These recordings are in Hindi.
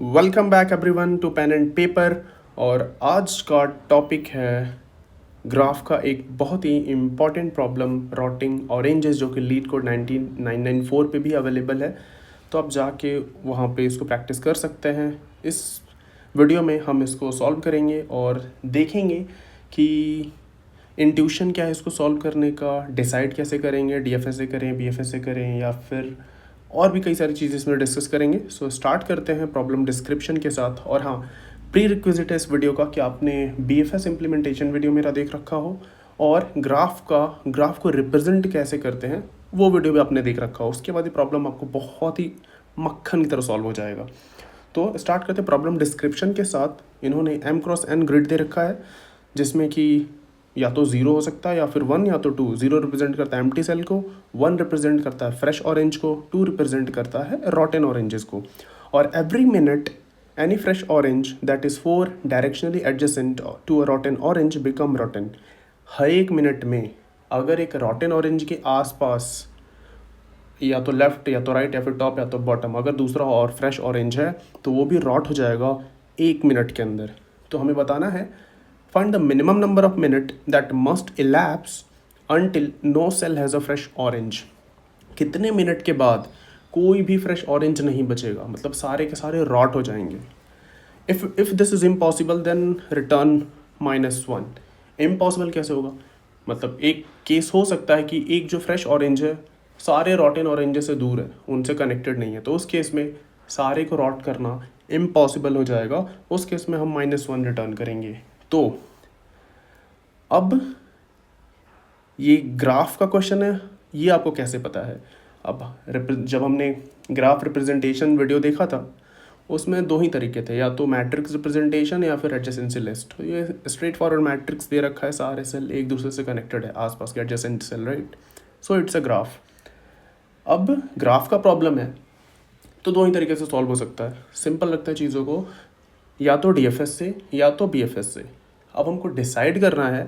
Welcome back everyone to pen and paper. और आज का टॉपिक है ग्राफ का एक बहुत ही इम्पॉर्टेंट प्रॉब्लम, रॉटिंग ऑरेंजेस, जो कि लीड कोड 19994 पे भी अवेलेबल है। तो आप जाके वहाँ पे इसको प्रैक्टिस कर सकते हैं। इस वीडियो में हम इसको सॉल्व करेंगे और देखेंगे कि इंट्यूशन क्या है इसको सॉल्व करने का, डिसाइड कैसे करेंगे, डीएफएस से करें, बीएफएस से करें, या फिर और भी कई सारी चीज़ें इसमें डिस्कस करेंगे। सो स्टार्ट करते हैं प्रॉब्लम डिस्क्रिप्शन के साथ। और हाँ, प्री रिक्विजिट है इस वीडियो का कि आपने बीएफएस इम्प्लीमेंटेशन वीडियो मेरा देख रखा हो और ग्राफ को रिप्रेजेंट कैसे करते हैं वो वीडियो भी आपने देख रखा हो। उसके बाद ये प्रॉब्लम आपको बहुत ही मक्खन की तरह सॉल्व हो जाएगा। तो स्टार्ट करते हैं प्रॉब्लम डिस्क्रिप्शन के साथ। इन्होंने m×n ग्रिड दे रखा है जिसमें कि या तो 0 हो सकता है या फिर 1 या तो 2। 0 रिप्रेजेंट करता है एम्प्टी सेल को, 1 रिप्रेजेंट करता है फ्रेश ऑरेंज को, 2 रिप्रेजेंट करता है रॉटन ऑरेंजेस को। और every minute any fresh orange that is 4 directionally adjacent to a rotten orange become rotten. हर एक मिनट में अगर एक रॉटन ऑरेंज के आसपास या तो लेफ्ट या तो राइट या फिर टॉप या तो बॉटम अगर दूसरा और फ्रेश ऑरेंज है तो वो भी रॉट हो जाएगा 1 मिनट के अंदर। तो हमें बताना है find the minimum number of minute that must elapse until no cell has a fresh orange। कितने मिनट के बाद कोई भी फ्रेश ऑरेंज नहीं बचेगा, मतलब सारे के सारे रॉट हो जाएंगे। If this is impossible then return -1। Impossible कैसे होगा, मतलब एक केस हो सकता है कि एक जो फ्रेश ऑरेंज है सारे रॉटन ऑरेंज से दूर है, उनसे कनेक्टेड नहीं है, तो उस केस में सारे को रॉट करना इम्पॉसिबल हो जाएगा। उस केस में हम -1 रिटर्न करेंगे। तो अब ये ग्राफ का क्वेश्चन है, ये आपको कैसे पता है? अब जब हमने ग्राफ रिप्रेजेंटेशन वीडियो देखा था उसमें 2 ही तरीके थे, या तो मैट्रिक्स रिप्रेजेंटेशन या फिर एडजेसेंसी लिस्ट। ये स्ट्रेट फॉरवर्ड मैट्रिक्स दे रखा है, सारे सेल एक दूसरे से कनेक्टेड है, आसपास के adjacent cell, right. So it's a graph. अब ग्राफ का प्रॉब्लम है तो 2 ही तरीके से सॉल्व हो सकता है। सिंपल लगता है चीज़ों को, या तो डीएफएस से या तो बीएफएस से। अब हमको डिसाइड करना है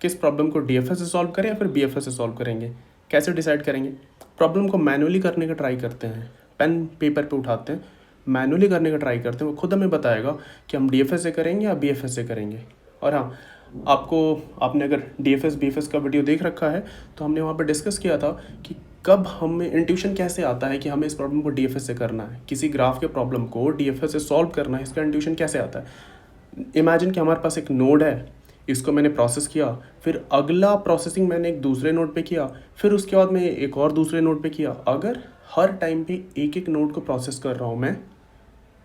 कि इस प्रॉब्लम को डीएफएस से सॉल्व करें या फिर बीएफएस से सॉल्व करेंगे। कैसे डिसाइड करेंगे? प्रॉब्लम को मैनुअली करने का ट्राई करते हैं, पेन पेपर पे उठाते हैं, मैनुअली करने का ट्राई करते हैं। वो खुद हमें बताएगा कि हम डीएफएस से करेंगे या बीएफएस से करेंगे। और हाँ, आपने अगर डीएफएस बीएफएस का वीडियो देख रखा है तो हमने वहाँ पर डिस्कस किया था कि कब हमें इंट्यूशन कैसे आता है कि हमें इस प्रॉब्लम को डीएफएस से करना है, किसी ग्राफ के प्रॉब्लम को डीएफएस से सॉल्व करना है, इसका इंट्यूशन कैसे आता है। इमेजिन कि हमारे पास एक नोड है, इसको मैंने प्रोसेस किया, फिर अगला प्रोसेसिंग मैंने एक दूसरे नोड पे किया, फिर उसके बाद मैं एक और दूसरे नोड पे किया। अगर हर टाइम पे एक एक नोड को प्रोसेस कर रहा हूँ मैं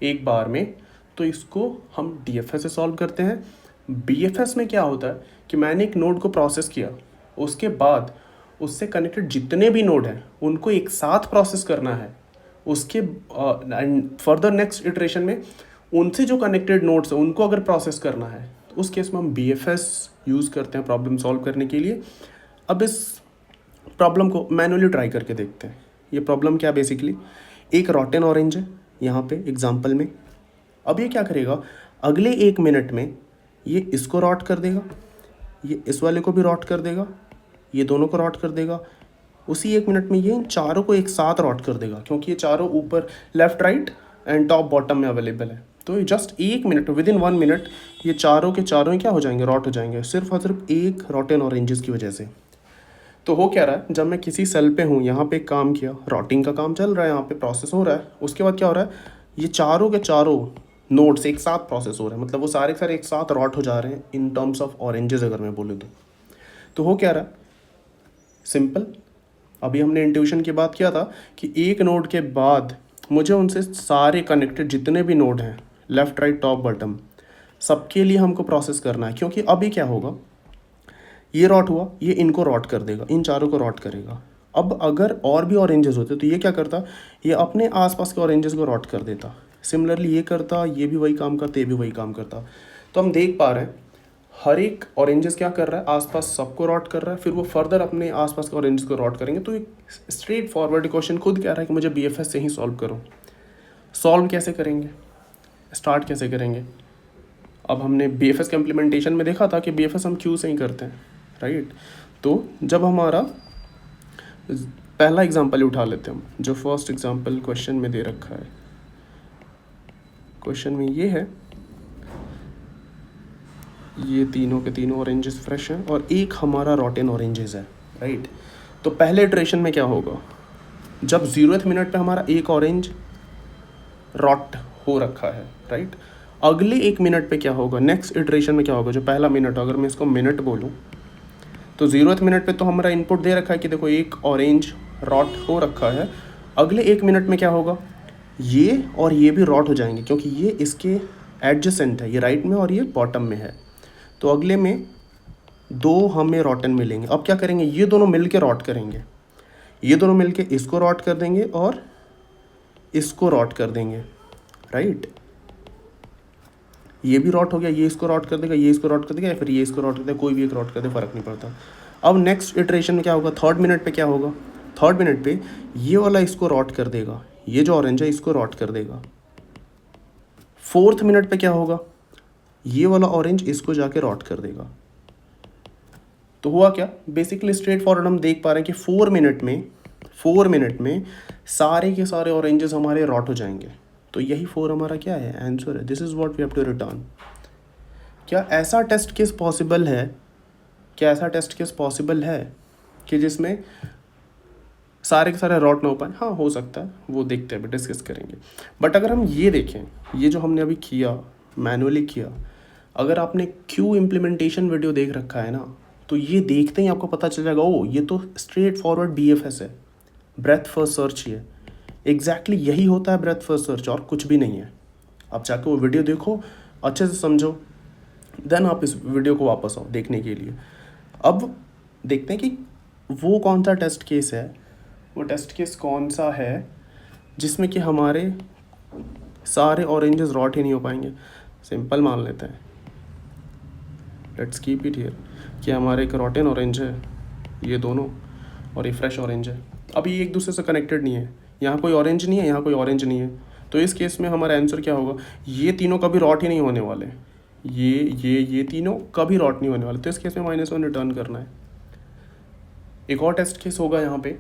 एक बार में, तो इसको हम डीएफएस से सॉल्व करते हैं। बीएफएस में क्या होता है कि मैंने एक नोड को प्रोसेस किया, उसके बाद उससे कनेक्टेड जितने भी नोड हैं उनको एक साथ प्रोसेस करना है। उसके फर्दर नेक्स्ट इटरेशन में उनसे जो कनेक्टेड नोड्स हैं उनको अगर प्रोसेस करना है, तो उस केस में हम बीएफएस यूज़ करते हैं प्रॉब्लम सॉल्व करने के लिए। अब इस प्रॉब्लम को मैनुअली ट्राई करके देखते हैं। ये प्रॉब्लम क्या, बेसिकली एक रॉटन ऑरेंज है यहाँ पे एग्जांपल में। अब ये क्या करेगा, अगले 1 मिनट में ये इसको रॉट कर देगा, ये इस वाले को भी रॉट कर देगा, ये दोनों को रॉट कर देगा। उसी 1 मिनट में ये इन चारों को एक साथ रॉट कर देगा, क्योंकि ये चारों ऊपर left right and top bottom में अवेलेबल है। तो जस्ट 1 मिनट, विदिन 1 मिनट ये चारों के चारों ही क्या हो जाएंगे, रॉट हो जाएंगे, सिर्फ और सिर्फ एक रॉटन ऑरेंजेस की वजह से। तो हो क्या रहा है, जब मैं किसी सेल पे हूँ, यहाँ पे काम किया, रॉटिंग का काम चल रहा है, यहाँ पे प्रोसेस हो रहा है, उसके बाद क्या हो रहा है, ये चारों के चारों नोड्स एक साथ प्रोसेस हो रहे हैं, मतलब वो सारे के सारे एक साथ रॉट हो जा रहे हैं इन टर्म्स ऑफ ऑरेंजेस अगर मैं बोलूँ तो हो क्या रहा है, सिंपल। अभी हमने इंट्यूशन की बात किया था कि एक नोड के बाद मुझे उनसे सारे कनेक्टेड जितने भी नोड हैं, लेफ़्ट राइट टॉप बॉटम, सबके लिए हमको प्रोसेस करना है। क्योंकि अभी क्या होगा, ये रॉट हुआ, ये इनको रॉट कर देगा, इन चारों को रॉट करेगा। अब अगर और भी ऑरेंजेस होते तो ये क्या करता, ये अपने आसपास के ऑरेंजेस को रॉट कर देता। सिमिलरली ये करता, ये भी वही काम करता, ये भी वही काम करता। तो हम देख पा रहे हैं हर एक ऑरेंजेस क्या कर रहा है, आसपास सबको रॉट कर रहा है, फिर वो फर्दर अपने आसपास के ऑरेंजेस को रॉट करेंगे। तो एक स्ट्रेट फॉरवर्ड क्वेश्चन खुद कह रहा है कि मुझे बीएफएस से ही सॉल्व करो। सॉल्व कैसे करेंगे, स्टार्ट कैसे करेंगे? अब हमने बीएफएस के इम्प्लीमेंटेशन में देखा था कि बीएफएस हम क्यू से ही करते हैं, राइट। तो जब हमारा पहला एग्जांपल उठा लेते हैं हम, जो फर्स्ट एग्जांपल क्वेश्चन में दे रखा है। क्वेश्चन में ये है, ये तीनों के तीनों ऑरेंजेस फ्रेश हैं और एक हमारा रॉटन ऑरेंजेस है, राइट। तो पहले इटरेशन में क्या होगा, जब 0th मिनट पे हमारा एक ऑरेंज रॉट हो रखा है, राइट। अगले 1 मिनट पे क्या होगा, नेक्स्ट इटरेशन में क्या होगा, जो पहला मिनट, अगर मैं इसको मिनट बोलूँ तो 0th मिनट पे तो हमारा इनपुट दे रखा है कि देखो एक ऑरेंज रॉट हो रखा है। अगले 1 मिनट में क्या होगा, ये और ये भी रॉट हो जाएंगे क्योंकि ये इसके एडजेसेंट है, ये राइट में और ये बॉटम में है। तो अगले में 2 हमें रॉटन मिलेंगे। अब क्या करेंगे, ये दोनों मिल के रॉट करेंगे, ये दोनों मिल के इसको रॉट कर देंगे और इसको रॉट कर देंगे, राइट। ये भी रॉट हो गया, ये इसको रॉट कर देगा, ये इसको रॉट कर देगा, या फिर ये इसको रॉट कर देगा, कोई भी एक रॉट कर दे, फ़र्क नहीं पड़ता। अब नेक्स्ट इटरेशन में क्या होगा, 3rd मिनट पे क्या होगा, 3rd मिनट पे ये वाला इसको रॉट कर देगा, ये जो ऑरेंज है इसको रॉट कर देगा। 4th मिनट पे क्या होगा, ये वाला ऑरेंज इसको जाके रॉट कर देगा। तो हुआ क्या, बेसिकली स्ट्रेट फॉरवर्ड हम देख पा रहे हैं कि 4 मिनट में सारे के सारे ऑरेंजेस हमारे रॉट हो जाएंगे। तो यही 4 हमारा क्या है, आंसर है। This is what we have to return. क्या ऐसा टेस्ट केस पॉसिबल है, कि जिसमें सारे के सारे रॉट ना हो पाए? हाँ, हो सकता है, वो देखते हैं, अभी डिस्कस करेंगे। बट अगर हम ये देखें, ये जो हमने अभी किया, मैनुअली किया, अगर आपने क्यू इम्प्लीमेंटेशन वीडियो देख रखा है ना, तो ये देखते ही आपको पता चल जाएगा, ओ ये तो स्ट्रेट फॉरवर्ड BFS है, ब्रेथ फर्स्ट सर्च। ये एग्जैक्टली यही होता है ब्रेथ फर्स्ट सर्च, और कुछ भी नहीं है। आप जाके वो वीडियो देखो, अच्छे से समझो, देन आप इस वीडियो को वापस आओ देखने के लिए। अब देखते हैं कि वो कौन सा टेस्ट केस है, वो टेस्ट केस कौन सा है जिसमें कि हमारे सारे ऑरेंजेस रॉट ही नहीं हो पाएंगे। सिंपल मान लेते हैं, लेट्स कीप इट हियर, कि हमारे एक रॉटन ऑरेंज है ये दोनों, और ये फ्रेश ऑरेंज है। अब ये एक दूसरे से कनेक्टेड नहीं है, यहाँ कोई ऑरेंज नहीं है, यहाँ कोई ऑरेंज नहीं है। तो इस केस में हमारा आंसर क्या होगा, ये तीनों कभी रॉट ही नहीं होने वाले, ये तीनों कभी रॉट नहीं होने वाले। तो इस केस में -1 रिटर्न करना है। एक और टेस्ट केस होगा यहाँ पे,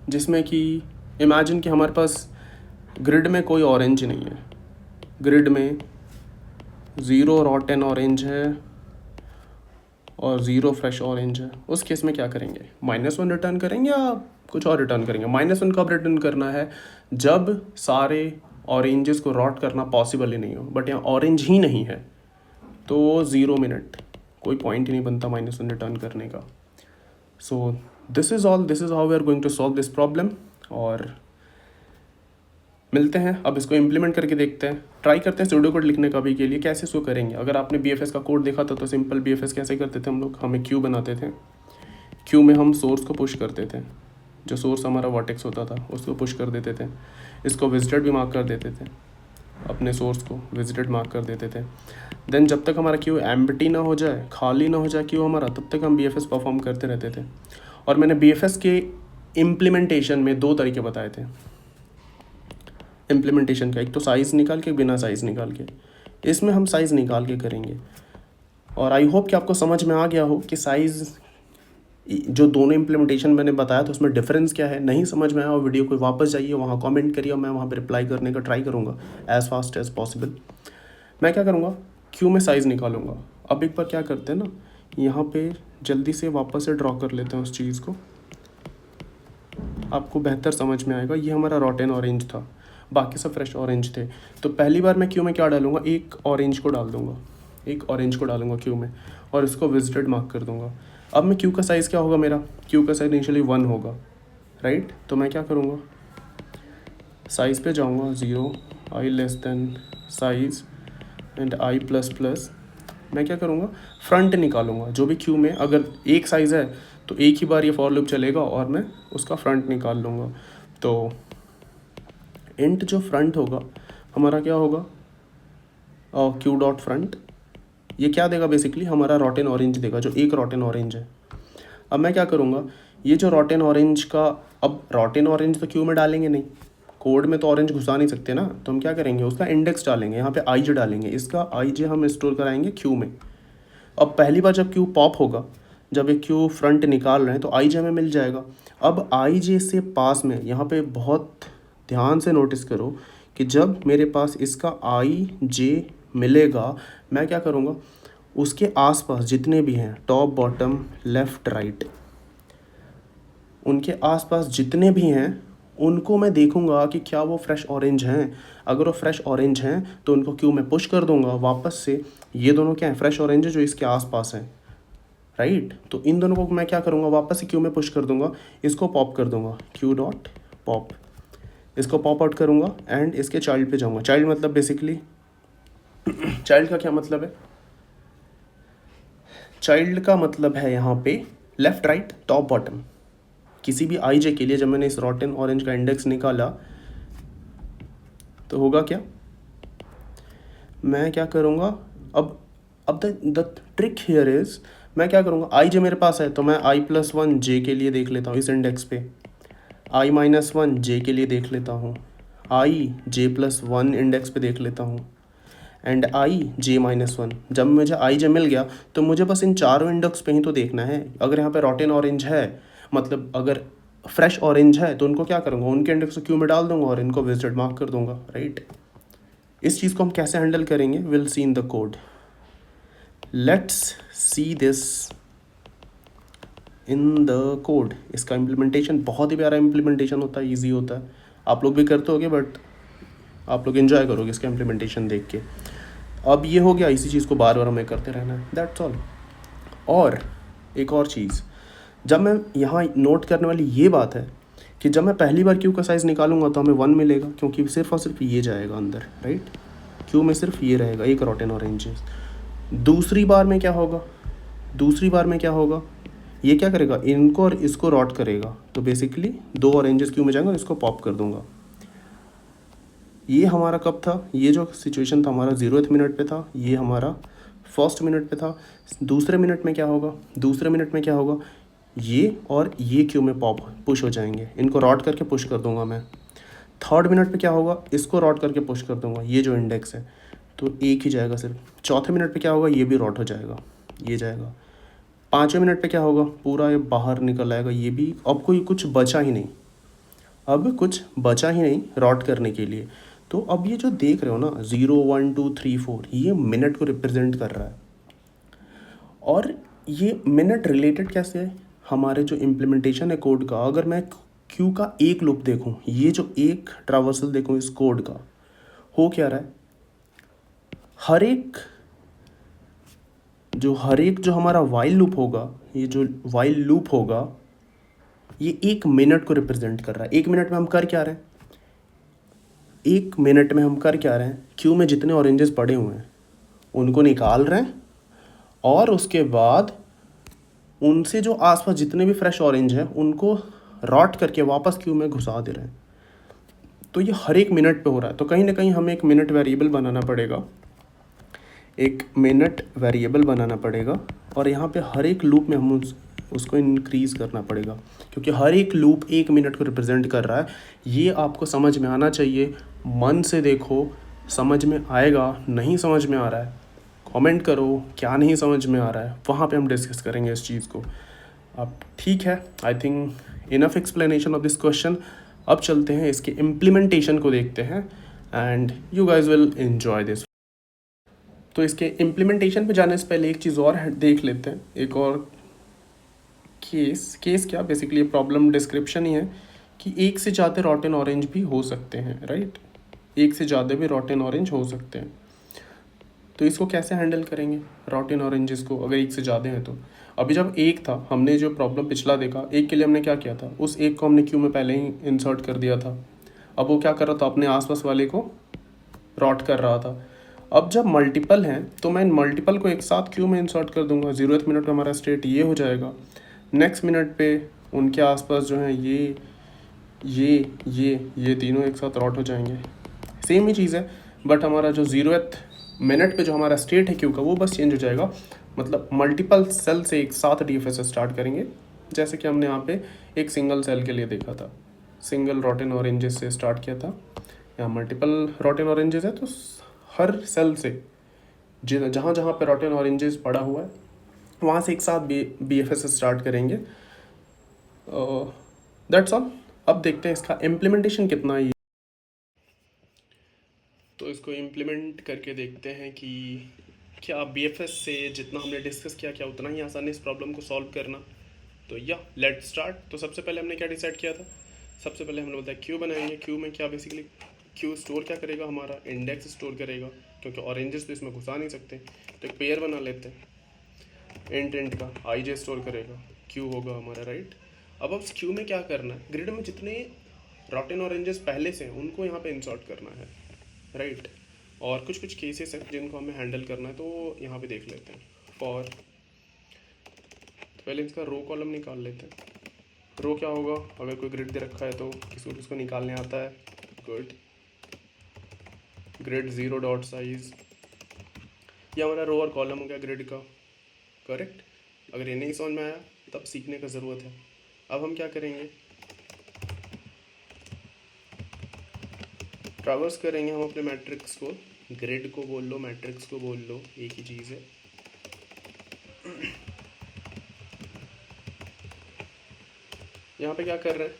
जिसमें कि इमेजिन कि हमारे पास ग्रिड में कोई ऑरेंज नहीं है, ग्रिड में 0 रॉटन ऑरेंज है और 0 फ्रेश ऑरेंज है। उस केस में क्या करेंगे, -1 रिटर्न करेंगे या कुछ और रिटर्न करेंगे? -1 कब रिटर्न करना है, जब सारे ऑरेंजेस को रॉट करना पॉसिबल ही नहीं हो, बट यहाँ ऑरेंज ही नहीं है, तो 0 मिनट, कोई पॉइंट ही नहीं बनता -1 रिटर्न करने का। So this is how we are going to solve this problem. और मिलते हैं, अब इसको इम्प्लीमेंट करके देखते हैं, ट्राई करते हैं सूडो कोड लिखने का भी के लिए, कैसे इसको करेंगे। अगर आपने BFS का कोड देखा था तो सिंपल BFS कैसे करते थे हम लोग, हमें क्यू बनाते थे, क्यू में हम सोर्स को पुश करते थे, जो सोर्स हमारा वर्टेक्स होता था उसको पुश कर देते थे, इसको विजिटेड भी मार्क कर देते थे, अपने सोर्स को विजिटेड मार्क कर देते थे। देन जब तक हमारा क्यू एम्प्टी ना हो जाए, खाली ना हो जाए क्यू हमारा, तब तक हम BFS परफॉर्म करते रहते थे। और मैंने BFS के इम्प्लीमेंटेशन में 2 तरीके बताए थे इम्प्लीमेंटेशन का, एक तो साइज़ निकाल के, बिना साइज़ निकाल के। इसमें हम साइज़ निकाल के करेंगे। और आई होप कि आपको समझ में आ गया हो कि साइज़, जो दोनों इम्प्लीमेंटेशन मैंने बताया था उसमें डिफरेंस क्या है। नहीं समझ में आया और वीडियो को वापस जाइए, वहाँ कमेंट करिए और मैं वहाँ पर रिप्लाई करने का ट्राई करूँगा एज़ फास्ट एज़ पॉसिबल। मैं क्या करूँगा, क्यू में साइज़ निकालूंगा। अब एक बार क्या करते हैं ना, यहाँ पे जल्दी से वापस से ड्रॉ कर लेते हैं उस चीज़ को, आपको बेहतर समझ में आएगा। ये हमारा रॉटन ऑरेंज था, बाकी सब फ्रेश ऑरेंज थे। तो पहली बार मैं क्यू में क्या डालूंगा, एक ऑरेंज को डालूंगा क्यू में, और इसको विजिटेड मार्क कर दूंगा। अब मैं क्यू का साइज़ क्या होगा, मेरा क्यू का साइज़ इनिशियली 1 होगा, राइट। तो मैं क्या करूँगा, साइज़ पे जाऊँगा, 0 i less than size and i++। मैं क्या करूँगा, फ्रंट निकालूंगा। जो भी क्यू में अगर एक साइज़ है तो एक ही बार ये फॉर लूप चलेगा और मैं उसका फ्रंट निकाल लूँगा। तो इंट जो फ्रंट होगा हमारा क्या होगा, क्यू डॉट फ्रंट। ये क्या देगा, बेसिकली हमारा रॉटन ऑरेंज देगा, जो एक रॉटन ऑरेंज है। अब मैं क्या करूँगा, ये जो रॉटन ऑरेंज का, अब रॉटन ऑरेंज तो क्यू में डालेंगे नहीं, कोड में तो ऑरेंज घुसा नहीं सकते ना, तो हम क्या करेंगे, उसका इंडेक्स डालेंगे, यहाँ पे i j डालेंगे, इसका i j हम स्टोर कराएंगे क्यू में। अब पहली बार जब क्यू पॉप होगा, जब एक क्यू फ्रंट निकाल रहे हैं, तो i j हमें मिल जाएगा। अब i j से पास में यहाँ पे बहुत ध्यान से नोटिस करो कि जब मेरे पास इसका आई जे मिलेगा, मैं क्या करूँगा, उसके आसपास जितने भी हैं, टॉप बॉटम लेफ़्ट राइट, उनके आसपास जितने भी हैं उनको मैं देखूंगा कि क्या वो फ्रेश ऑरेंज हैं। अगर वो फ्रेश ऑरेंज हैं तो उनको क्यू में पुश कर दूंगा वापस से। ये दोनों क्या हैं, फ्रेश ऑरेंज है जो इसके आसपास हैं, राइट। तो इन दोनों को मैं क्या करूँगा, वापस से क्यू में पुश कर दूंगा, इसको पॉप कर दूंगा, क्यू डॉट पॉप, इसको पॉप आउट करूँगा एंड इसके चाइल्ड पे जाऊँगा। चाइल्ड मतलब बेसिकली चाइल्ड का क्या मतलब है, चाइल्ड का मतलब है यहाँ पे लेफ़्ट राइट टॉप बॉटम। किसी भी आई जे के लिए जब मैंने इस रॉटन ऑरेंज का इंडेक्स निकाला तो होगा क्या, मैं क्या करूँगा, अब द ट्रिक हियर इज़, मैं क्या करूँगा, आई जे मेरे पास है तो मैं i+1 जे के लिए देख लेता हूँ इस इंडेक्स पे, i-1 जे के लिए देख लेता हूँ, i+1 इंडेक्स पे देख लेता हूँ एंड i+1। जब मुझे आई जे मिल गया तो मुझे बस इन चारों इंडेक्स पे ही तो देखना है। अगर यहाँ पे रॉटन ऑरेंज है, मतलब अगर फ्रेश ऑरेंज है तो उनको क्या करूँगा, उनके इंडेक्स को क्यू में डाल दूंगा और इनको विजिटेड मार्क कर दूंगा, राइट। इस चीज़ को हम कैसे हैंडल करेंगे, will see in the code. Let's see this in the code. इसका इम्प्लीमेंटेशन बहुत ही प्यारा इम्प्लीमेंटेशन होता है, ईजी होता है, आप लोग भी करते होगे, बट आप लोग इन्जॉय करोगे इसका इम्प्लीमेंटेशन देख के। अब ये हो गया, इसी चीज़ को बार बार हमें करते रहना है, दैट्स ऑल। और एक और चीज़ जब मैं यहाँ नोट करने वाली ये बात है कि जब मैं पहली बार क्यू का साइज़ निकालूंगा तो हमें 1 मिलेगा, क्योंकि सिर्फ और सिर्फ ये जाएगा अंदर, राइट। क्यू में सिर्फ ये रहेगा, एक रॉटन ऑरेंजेस। दूसरी बार में क्या होगा, दूसरी बार में क्या होगा, ये क्या करेगा, इनको और इसको रॉट करेगा, तो बेसिकली 2 ऑरेंजेस क्यू में जाएंगे, इसको पॉप कर दूंगा। ये हमारा कब था, ये जो सिचुएशन था हमारा 0th मिनट पे था, ये हमारा 1st मिनट पे था। दूसरे मिनट में क्या होगा, दूसरे मिनट में क्या होगा, ये और ये क्यू में पॉप पुश हो जाएंगे, इनको रॉट करके पुश कर दूंगा मैं। 3rd मिनट पे क्या होगा, इसको रॉट करके पुश कर दूंगा, ये जो इंडेक्स है तो एक ही जाएगा सिर्फ। 4थे मिनट पे क्या होगा, ये भी रॉट हो जाएगा, ये जाएगा। 5वें मिनट पे क्या होगा, पूरा ये बाहर निकल आएगा, ये भी। अब कोई कुछ बचा ही नहीं, अब कुछ बचा ही नहीं रॉट करने के लिए। तो अब ये जो देख रहे हो ना 0 1 2 3 4, ये मिनट को रिप्रेजेंट कर रहा है। और ये मिनट रिलेटेड कैसे है, हमारे जो इम्प्लीमेंटेशन है कोड का, अगर मैं क्यू का एक लूप देखूं, ये जो एक ट्रावर्सल देखूं इस कोड का, हो क्या रहा है, हर एक जो हमारा वाइल लूप होगा, ये जो वाइल लूप होगा, ये 1 मिनट को रिप्रेजेंट कर रहा है। 1 मिनट में हम कर क्या रहे हैं, 1 मिनट में हम कर क्या रहे हैं, क्यू में जितने ऑरेंजेस पड़े हुए हैं उनको निकाल रहे हैं और उसके बाद उनसे जो आसपास जितने भी फ्रेश ऑरेंज हैं उनको रॉट करके वापस क्यू में घुसा दे रहे हैं। तो ये हर एक मिनट पे हो रहा है, तो कहीं ना कहीं हमें एक मिनट वेरिएबल बनाना पड़ेगा, एक मिनट वेरिएबल बनाना पड़ेगा। और यहाँ पे हर एक लूप में हम उसको इंक्रीज़ करना पड़ेगा, क्योंकि हर एक लूप 1 मिनट को रिप्रेजेंट कर रहा है। ये आपको समझ में आना चाहिए, मन से देखो, समझ में आएगा। नहीं समझ में आ रहा है कमेंट करो, क्या नहीं समझ में आ रहा है, वहाँ पे हम डिस्कस करेंगे इस चीज़ को। अब ठीक है, I think enough explanation of this question. अब चलते हैं इसके इम्प्लीमेंटेशन को देखते हैं and you guys will enjoy this. तो इसके इम्प्लीमेंटेशन पे जाने से पहले एक चीज़ और देख लेते हैं, एक और केस क्या, बेसिकली प्रॉब्लम डिस्क्रिप्शन ही है कि एक से ज़्यादा रॉटन ऑरेंज भी हो सकते हैं, राइट। एक से ज़्यादा भी रॉटन ऑरेंज हो सकते हैं। तो इसको कैसे हैंडल करेंगे, रॉटन ऑरेंजेस को, अगर एक से ज़्यादा हैं तो। अभी जब एक था, हमने जो प्रॉब्लम पिछला देखा, एक के लिए हमने क्या किया था, उस एक को हमने क्यू में पहले ही इंसर्ट कर दिया था। अब वो क्या कर रहा था, अपने आसपास वाले को रॉट कर रहा था। अब जब मल्टीपल हैं तो मैं इन मल्टीपल को एक साथ क्यू में इंसर्ट कर दूंगा। 0th मिनट पे हमारा स्टेट ये हो जाएगा, नेक्स्ट मिनट पे उनके आसपास जो हैं ये तीनों एक साथ रॉट हो जाएंगे। सेम ही चीज़ है, बट हमारा जो 0th मिनट पे जो हमारा स्टेट है क्यू का, वो बस चेंज हो जाएगा। मतलब मल्टीपल सेल से एक साथ DFS स्टार्ट करेंगे, जैसे कि हमने यहाँ पे एक सिंगल सेल के लिए देखा था, सिंगल रॉटन ऑरेंजेस से स्टार्ट किया था। यहाँ मल्टीपल रॉटन ऑरेंजेस है तो हर सेल से जहाँ जहाँ पे रॉटन ऑरेंजेस पड़ा हुआ है वहाँ से एक साथ BFS स्टार्ट करेंगे। That's all. अब देखते हैं इसका इम्प्लीमेंटेशन कितना है। इसको इम्प्लीमेंट करके देखते हैं कि क्या बीएफएस से जितना हमने डिस्कस किया क्या उतना ही आसान है इस प्रॉब्लम को सॉल्व करना। तो या लेट स्टार्ट। तो सबसे पहले हमने क्या डिसाइड किया था, सबसे पहले हमने बताया क्यू बनाएंगे। क्यू में क्या बेसिकली क्यू स्टोर क्या करेगा, हमारा इंडेक्स स्टोर करेगा, क्योंकि ऑरेंजेस तो इसमें घुसा नहीं सकते। तो एक पेयर बना लेते हैं इंट का, आई जे स्टोर करेगा, क्यू होगा हमारा, राइट। अब क्यू में क्या करना है, ग्रिड में जितने रॉटन ऑरेंजेस पहले से हैं उनको यहाँ पे इंसर्ट करना है, राइट। और कुछ कुछ केसेस हैं जिनको हमें हैंडल करना है, तो यहाँ पे देख लेते हैं। फॉर तो पहले इसका रो कॉलम निकाल लेते हैं। रो क्या होगा, अगर कोई ग्रिड दे रखा है तो किसको किसको निकालने आता है, good. Grid zero dot size, ये हमारा रो और कॉलम हो गया ग्रिड का, करेक्ट। अगर ये नहीं समझ में आया तब सीखने का ज़रूरत है। अब हम क्या करेंगे, ट्रावर्स करेंगे हम अपने मैट्रिक्स को, ग्रिड को बोल लो मैट्रिक्स को बोल लो, एक ही चीज़ है। यहाँ पे क्या कर रहे हैं,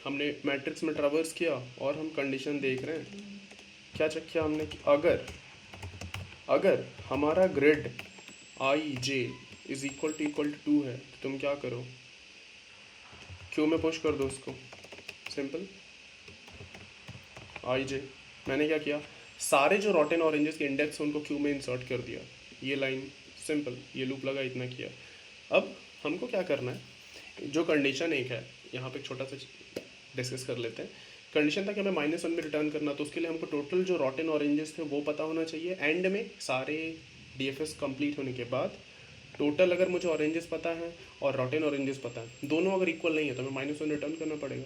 हमने मैट्रिक्स में ट्रावर्स किया और हम कंडीशन देख रहे हैं। क्या चेक किया हमने कि अगर हमारा grid I J is equal to 2 है तो तुम क्या करो, क्यू में पुश कर दो उसको, सिंपल। आई जे मैंने क्या किया, सारे जो रॉटन ऑरेंजेस के इंडेक्स उनको क्यू में इंसर्ट कर दिया, ये लाइन सिंपल, ये लूप लगा, इतना किया। अब हमको क्या करना है, जो कंडीशन एक है यहाँ पे छोटा सा डिस्कस कर लेते हैं। कंडीशन था कि हमें -1 में रिटर्न करना, तो उसके लिए हमको टोटल जो रॉटन ऑरेंजेस थे वो पता होना चाहिए। एंड में सारे डीएफएस कंप्लीट होने के बाद टोटल अगर मुझे ऑरेंजेस पता है और रॉटन ऑरेंजेस पता है, दोनों अगर इक्वल नहीं है तो हमें -1 रिटर्न करना पड़ेगा,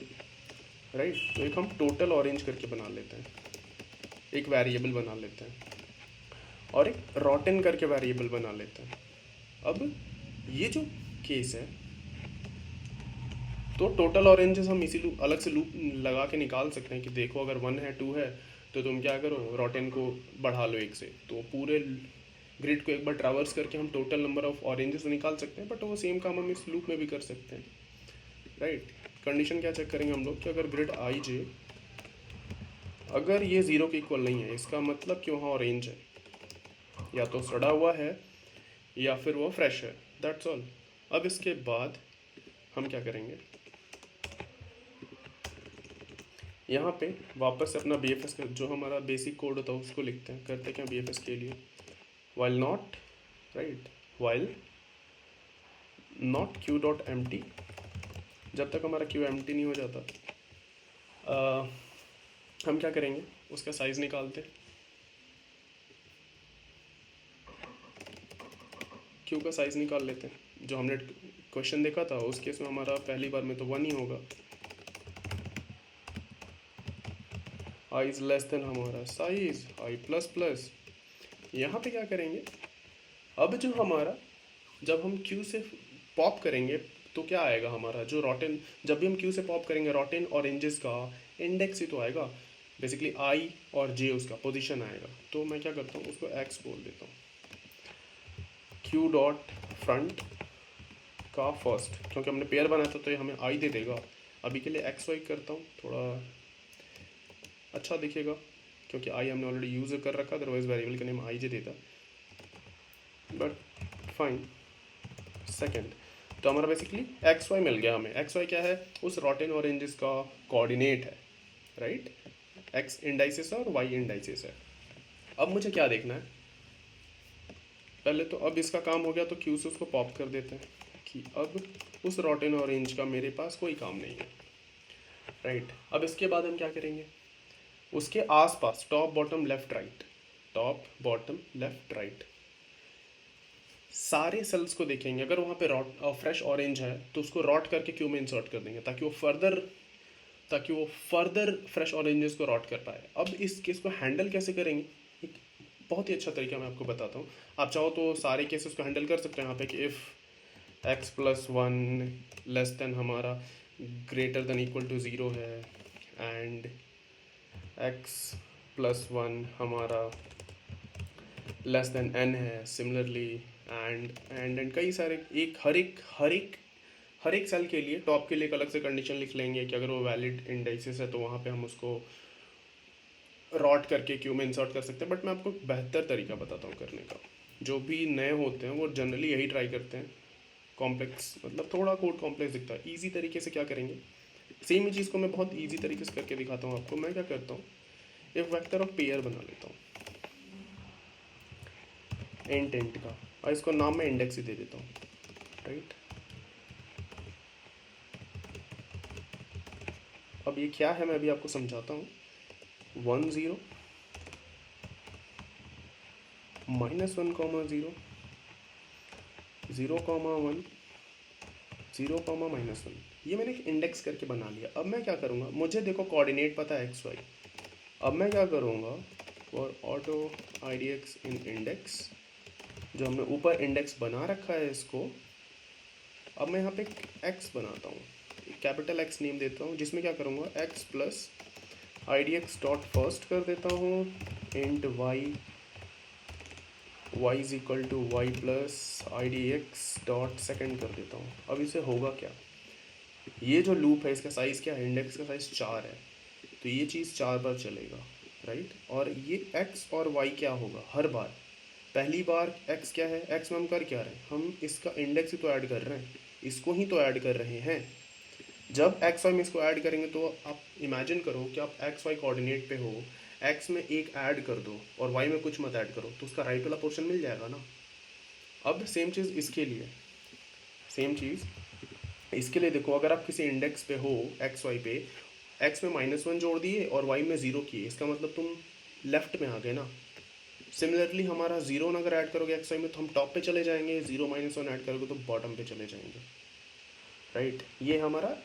राइट। तो एक हम टोटल ऑरेंज करके बना लेते हैं, एक वेरिएबल बना लेते हैं, और एक रॉटन करके वेरिएबल बना लेते हैं। अब ये जो केस है, तो टोटल ऑरेंजेस हम इसी लूप अलग से लूप लगा के निकाल सकते हैं कि देखो अगर 1 है 2 है तो तुम क्या करो, रॉटन को बढ़ा लो 1 से, तो पूरे ग्रिड को एक बार ट्रावर्स करके हम टोटल नंबर ऑफ ऑरेंजेस निकाल सकते हैं। बट वो सेम काम हम इस लूप में भी कर सकते हैं, राइट। कंडीशन क्या चेक करेंगे हम लोग कि अगर ग्रिड आई जे, अगर ये 0 के इक्वल नहीं है, इसका मतलब कि वहाँ ऑरेंज है, या तो सड़ा हुआ है या फिर वो फ्रेश है, दैट्स ऑल। अब इसके बाद हम क्या करेंगे, यहाँ पे वापस से अपना BFS का जो हमारा बेसिक कोड होता है उसको लिखते हैं। करते क्या BFS के लिए, while not, right, while not Q dot empty, जब तक हमारा क्यू एम्प्टी नहीं हो जाता हम क्या करेंगे, उसका साइज़ निकालते हैं। क्यू का साइज़ निकाल लेते हैं। जो हमने क्वेश्चन देखा था उस केस में हमारा पहली बार में तो 1 ही होगा, आई इज़ लेस देन हमारा साइज आई प्लस प्लस। यहाँ पे क्या करेंगे, अब जो हमारा जब हम क्यू से पॉप करेंगे तो क्या आएगा हमारा जो रॉटन, जब भी हम क्यू से पॉप करेंगे रॉटन ऑरेंजेस का इंडेक्स ही तो आएगा, बेसिकली आई और जे उसका पोजीशन आएगा। तो मैं क्या करता हूँ, उसको एक्स बोल देता हूँ, क्यू डॉट फ्रंट का फर्स्ट, क्योंकि हमने पेयर बनाया था तो ये हमें आई दे देगा। अभी के लिए एक्स वाई करता हूँ, थोड़ा अच्छा दिखेगा क्योंकि आई हमने ऑलरेडी यूज़ कर रखा, अदरवाइज वेरिएबल का नेम आई जे देता, बट फाइन। सेकेंड, तो हमारा बेसिकली एक्स वाई मिल गया हमें। एक्स वाई क्या है, उस रॉटन ऑरेंजेस का कोऑर्डिनेट है, राइट। एक्स इंडाइसिस है और वाई इंडाइसिस है। अब मुझे क्या देखना है, पहले तो अब इसका काम हो गया तो क्यू से उसको पॉप कर देते हैं कि अब उस रॉटन ऑरेंज का मेरे पास कोई काम नहीं है, राइट। अब इसके बाद हम क्या करेंगे, उसके आसपास top bottom left right, top bottom left right सारे सेल्स को देखेंगे। अगर वहाँ पे रॉट फ्रेश ऑरेंज है तो उसको रॉट करके क्यू में इंसर्ट कर देंगे ताकि वो फर्दर फ्रेश ऑरेंजेस को रॉट कर पाए। अब इस केस को हैंडल कैसे करेंगे, एक बहुत ही अच्छा तरीका मैं आपको बताता हूँ। आप चाहो तो सारे केसेस को हैंडल कर सकते हैं यहाँ पे कि if x plus 1 less than हमारा ग्रेटर देन इक्वल टू 0 है, एंड एक्स प्लस 1 हमारा लेस देन n है सिमिलरली, एंड कई सारे, एक हर एक सेल के लिए टॉप के लिए एक अलग से कंडीशन लिख लेंगे कि अगर वो वैलिड इंडाइसेस है तो वहाँ पे हम उसको रॉट करके क्यू में इंसर्ट कर सकते हैं, बट मैं आपको एक बेहतर तरीका बताता हूँ करने का। जो भी नए होते हैं वो जनरली यही ट्राई करते हैं, कॉम्प्लेक्स मतलब थोड़ा कोड कॉम्प्लेक्स दिखता है। ईजी तरीके से क्या करेंगे, सेम ही चीज़ को मैं बहुत ईजी तरीके से करके दिखाता हूँ आपको। मैं क्या करता हूँ, एक वेक्टर ऑफ पेयर बना लेता हूँ इंट का, और इसको नाम मैं इंडेक्स ही दे देता हूँ, राइट। अब ये क्या है मैं अभी आपको समझाता हूँ। 1 0 -1, 0 0, 1 0, -1, ये मैंने एक इंडेक्स करके बना लिया। अब मैं क्या करूँगा, मुझे देखो कोऑर्डिनेट पता है x y। अब मैं क्या करूँगा, for auto IDX in index, जो हमने ऊपर इंडेक्स बना रखा है इसको, अब मैं यहाँ पे x बनाता हूँ, कैपिटल X नेम देता हूँ, जिसमें क्या करूँगा x plus IDX dot first कर देता हूँ int y is equal to Y plus IDX dot second कर देता हूँ। अब इसे होगा क्या, ये जो लूप है इसका साइज़ क्या है, इंडेक्स का साइज़ 4 है, तो ये चीज़ 4 बार चलेगा, राइट। और ये x और y क्या होगा, हर बार पहली बार x क्या है, x में हम कर क्या रहे हैं, हम इसका इंडेक्स ही तो ऐड कर रहे हैं, इसको ही तो ऐड कर रहे हैं। जब x y में इसको ऐड करेंगे तो आप इमेजिन करो कि आप x y कोऑर्डिनेट पे हो, x में एक ऐड कर दो और y में कुछ मत ऐड करो, तो उसका राइट वाला पोर्शन मिल जाएगा ना। अब सेम चीज़ इसके लिए, सेम चीज़ इसके लिए देखो, अगर आप किसी इंडेक्स पे हो एक्स वाई पे, एक्स में -1 जोड़ दिए और वाई में 0 किए, इसका मतलब तुम लेफ्ट में आ गए ना। सिमिलरली हमारा 0 अगर ऐड करोगे एक्स वाई में तो हम टॉप पे चले जाएंगे, 0 -1 ऐड करोगे तो बॉटम पे चले जाएंगे, राइट। ये हमारा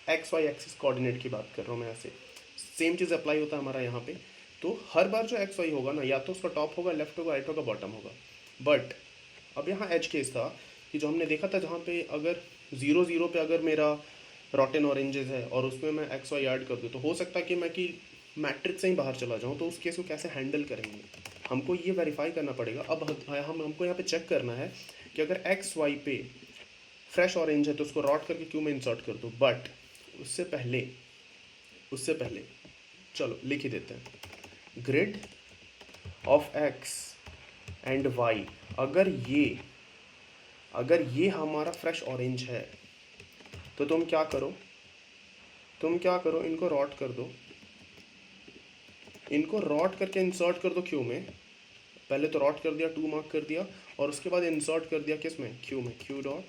एक्स वाई एक्सिस कोऑर्डिनेट की बात कर रहा हूँ मैं ऐसे। सेम चीज़ अप्लाई होता है हमारा यहाँ पे। तो हर बार जो एक्स वाई होगा ना, या तो उसका टॉप होगा, लेफ्ट होगा, राइट होगा, बॉटम होगा। बट अब यहाँ एज केस था कि जो हमने देखा था, जहाँ पे अगर 0 0 पे अगर मेरा रॉटन ऑरेंजेस है और उसमें मैं एक्स वाई ऐड कर दूँ, तो हो सकता है कि मैं कि मैट्रिक्स से ही बाहर चला जाऊँ। तो उस केस को कैसे हैंडल करेंगे, हमको ये वेरीफाई करना पड़ेगा। अब हमको यहाँ पे चेक करना है कि अगर एक्स वाई पे फ्रेश ऑरेंज है तो उसको रॉट करके क्यों में इंसर्ट कर दूँ। बट उससे पहले चलो लिख ही देते हैं, grid of X and Y. अगर ये हमारा फ्रेश ऑरेंज है तो तुम क्या करो, इनको रॉट कर दो, इनको रॉट करके इंसर्ट कर दो क्यू में। पहले तो रॉट कर दिया, 2 मार्क कर दिया, और उसके बाद इंसर्ट कर दिया किस में, क्यू में। Queue dot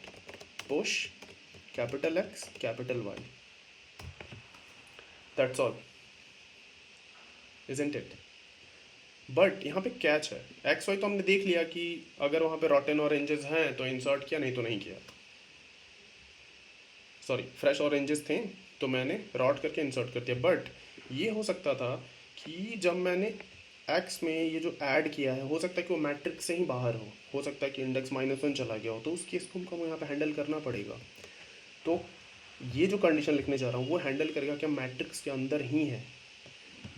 push capital X capital Y, that's all, isn't it. But यहाँ पे कैच है, एक्स वाई तो हमने देख लिया कि अगर वहाँ पे रॉटन ऑरेंजेस हैं तो इंसर्ट किया, नहीं तो नहीं किया। सॉरी, फ्रेश ऑरेंजेस थे तो मैंने रॉट करके इंसर्ट कर दिया। बट ये हो सकता था कि जब मैंने एक्स में ये जो ऐड किया है, हो सकता है कि वो मैट्रिक्स से ही बाहर हो सकता है कि इंडेक्स -1 चला गया हो, तो उस केस को हमको यहाँ पे हैंडल करना पड़ेगा। तो ये जो कंडीशन लिखने जा रहा हूँ वो हैंडल करेगा क्या, मैट्रिक्स के अंदर ही है।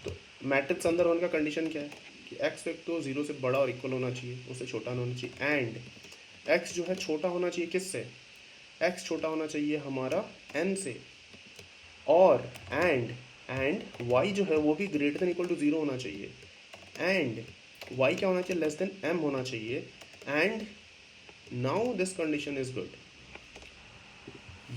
तो मैट्रिक्स अंदर होने का कंडीशन क्या है कि एक्स एक तो 0 से बड़ा और इक्वल होना चाहिए, उससे छोटा होना चाहिए, एंड एक्स जो है छोटा होना चाहिए किससे, एक्स छोटा होना चाहिए हमारा n से, और एंड y जो है वो भी ग्रेटर देन इक्वल टू 0 होना चाहिए, एंड y क्या होना चाहिए, लेस देन m होना चाहिए। And now this condition is good.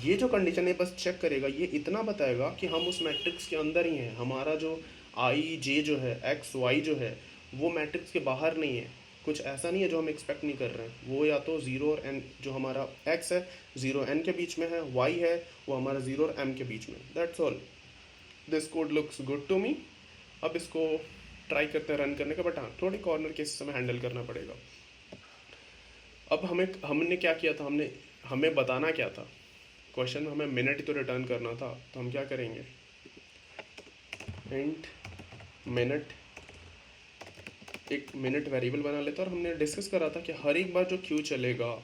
ये जो कंडीशन है बस चेक करेगा, ये इतना बताएगा कि हम उस मैट्रिक्स के अंदर ही हैं। हमारा जो आई जे जो है, एक्स वाई जो है, वो मैट्रिक्स के बाहर नहीं है। कुछ ऐसा नहीं है जो हम एक्सपेक्ट नहीं कर रहे हैं। वो या तो 0 और n, जो हमारा x है 0 n के बीच में है, y है वो हमारा 0 और m के बीच में। That's all, this code looks good to me. अब इसको ट्राई करते हैं रन करने का, बट हाँ थोड़े कॉर्नर केसेस हमें हैंडल करना पड़ेगा। अब हमने क्या किया था, हमें बताना क्या था, क्वेश्चन में हमें मिनट ही तो रिटर्न करना था। तो हम क्या करेंगे, इंट मिनट, एक मिनट वेरिएबल बना लेते हैं। और हमने डिस्कस करा था कि हर एक बार जो क्यू चलेगा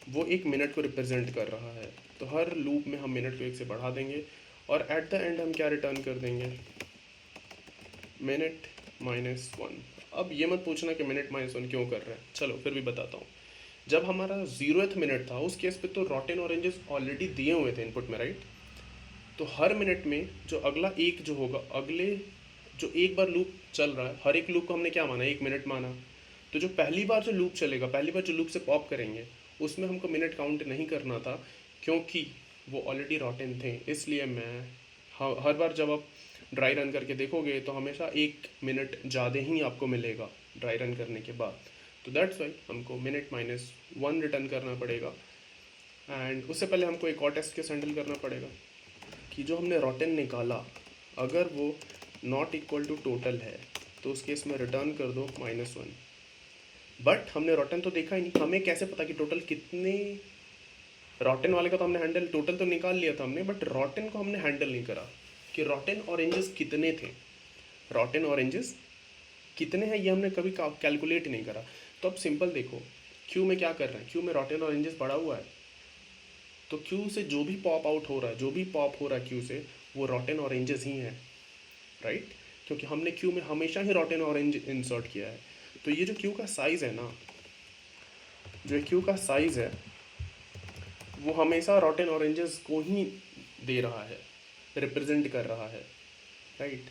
वो 1 मिनट को रिप्रेजेंट कर रहा है। तो हर लूप में हम मिनट को 1 से बढ़ा देंगे, और एट द एंड हम क्या रिटर्न कर देंगे, मिनट -1। अब ये मत पूछना कि मिनट -1 क्यों कर रहे हैं, चलो फिर भी बताता हूँ। जब हमारा 0th मिनट था उस केस पे तो रॉटन ऑरेंजेस ऑलरेडी दिए हुए थे इनपुट में, राइट। तो हर मिनट में जो अगला एक जो होगा, अगले जो एक बार लूप चल रहा है, हर एक लूप को हमने क्या माना, 1 मिनट माना। तो जो पहली बार जो लूप चलेगा, पहली बार जो लूप से पॉप करेंगे, उसमें हमको मिनट काउंट नहीं करना था, क्योंकि वो ऑलरेडी रॉटन थे। इसलिए मैं हर बार जब आप ड्राई रन करके देखोगे तो हमेशा 1 मिनट ज़्यादा ही आपको मिलेगा ड्राई रन करने के बाद। तो दैट्स वाई हमको मिनट माइनस 1 रिटर्न करना पड़ेगा। एंड उससे पहले हमको एक और टेस्ट केस हैंडल करना पड़ेगा कि जो हमने रॉटन निकाला, अगर वो नॉट इक्वल टू टोटल है तो उस केस में रिटर्न कर दो -1। बट हमने रॉटन तो देखा ही नहीं, हमें कैसे पता कि टोटल कितने। रॉटन वाले का तो हमने हैंडल, टोटल तो निकाल लिया था हमने, बट रॉटन को हमने हैंडल नहीं करा कि रॉटन ऑरेंजेस कितने थे। रॉटन ऑरेंजेस कितने हैं ये हमने कभी कैलकुलेट नहीं करा। तो अब सिंपल देखो, क्यू में क्या कर रहे हैं, क्यू में रॉटन ऑरेंजेस पड़ा हुआ है, तो क्यू से जो भी पॉप आउट हो रहा है, जो भी पॉप हो रहा है क्यू से, वो रॉटन ऑरेंजेस ही हैं, राइट। क्योंकि हमने क्यू में हमेशा ही रॉटन ऑरेंज इंसर्ट किया है। तो ये जो क्यू का साइज़ है ना, जो क्यू का साइज़ है वो हमेशा रॉटन ऑरेंजेस को ही दे रहा है, रिप्रेजेंट कर रहा है, राइट।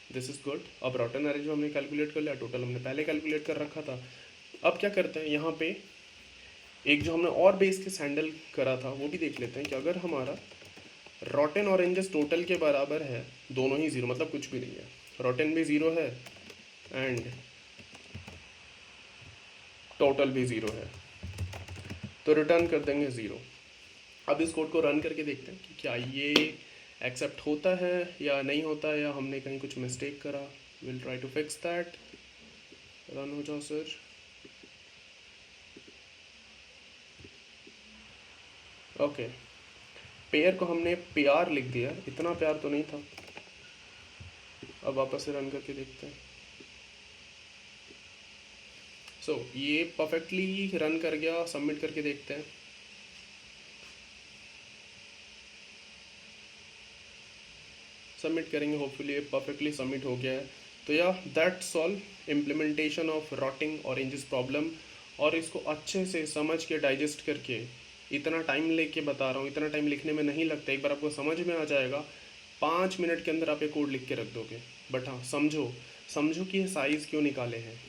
This is good. अब रॉटन ऑरेंज हमने कैलकुलेट कर लिया, टोटल हमने पहले कैलकुलेट कर रखा था। अब क्या करते हैं, यहाँ पे एक जो हमने और बेस केस हैंडल करा था वो भी देख लेते हैं कि अगर हमारा रॉटन ऑरेंजेस टोटल के बराबर है, दोनों ही ज़ीरो, मतलब कुछ भी नहीं है, रॉटन भी ज़ीरो है एंड टोटल भी ज़ीरो है, तो रिटर्न कर देंगे ज़ीरो। अब इस कोड को रन करके देखते हैं कि क्या ये एक्सेप्ट होता है या नहीं होता है, या हमने कहीं कुछ मिस्टेक करा। Will try to fix that. Run हो जाओ सर। ओके, पेयर को हमने पेयर लिख दिया, इतना प्यार तो नहीं था। अब वापस से रन करके देखते हैं। ये परफेक्टली रन कर गया, सबमिट करके देखते हैं। सबमिट करेंगे, होपफुली ये परफेक्टली सबमिट हो गया है। तो या that's all implementation of rotting oranges problem. और इसको अच्छे से समझ के डाइजेस्ट करके, इतना टाइम लेके बता रहा हूँ, इतना टाइम लिखने में नहीं लगता, एक बार आपको समझ में आ जाएगा, 5 मिनट के अंदर आप ये कोड लिख के रख दोगे। बट हाँ, समझो, समझो कि ये साइज़ क्यों निकाले हैं,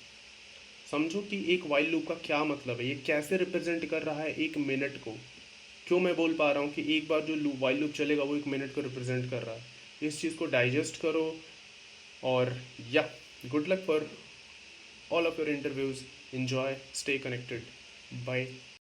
समझो कि एक वाइल लूप का क्या मतलब है, ये कैसे रिप्रेजेंट कर रहा है 1 मिनट को। क्यों मैं बोल पा रहा हूँ कि एक बार जो लूप वाइल लूप चलेगा वो 1 मिनट को रिप्रेजेंट कर रहा है। इस चीज़ को डाइजेस्ट करो। और या good luck for all of your interviews. Enjoy, stay connected. Bye.